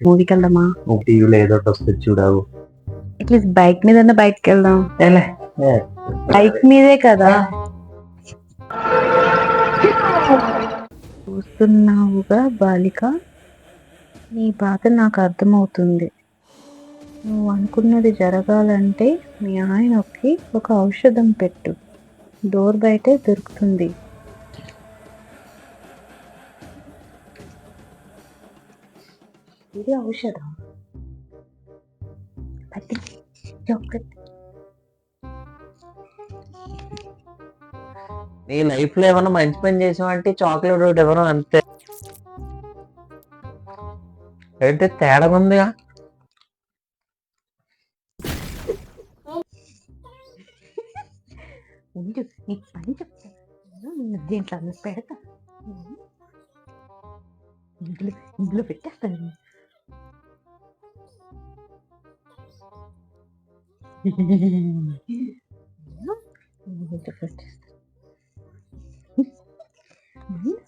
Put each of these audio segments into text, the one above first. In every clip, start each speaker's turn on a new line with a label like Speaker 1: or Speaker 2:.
Speaker 1: మూవీకి వెళ్దామా?
Speaker 2: టీవీలో ఏదో ఒకటి వస్తుంది చూడావు.
Speaker 1: అట్లీస్ట్ బైక్ మీద బయటకు వెళ్దాం.
Speaker 2: ఏలే, ఏ.
Speaker 1: బైక్ మీదే కదా. చూస్తున్నావుగా బాలిక, నీ బాధ నాకు అర్థమవుతుంది. నువ్వు అనుకున్నది జరగాలంటే మీ ఆయనకి ఒక ఔషధం పెట్టు, డోర్ బయటే దొరుకుతుంది. ఇది ఔషధం.
Speaker 2: నీ లైఫ్ లో ఏమన్నా మంచి పని చేసావంటే చాక్లెట్ ఒకటి ఎవరో అంతే. ఏంటి తేడా ఉందిగా.
Speaker 1: ఉండు, నీకు పని చెప్తాను. దీంట్లో పెడతా, ఇందులో పెట్టేస్తాను.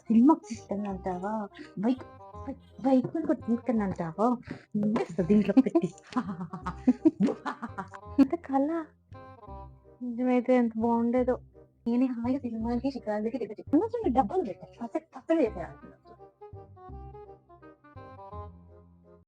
Speaker 1: సినిమా తీసుకెళ్ళంటావా? బైక్ బైక్ మీద కూడా తీసుకెళ్ళంటావా? దీంట్లో పెట్టి ఇంత కళ నిజమైతే ఎంత బాగుండేదో. నేనే హాయిగా సినిమాకి షికార్లకి డబ్బులు పెట్టాను. చేసేయాలి.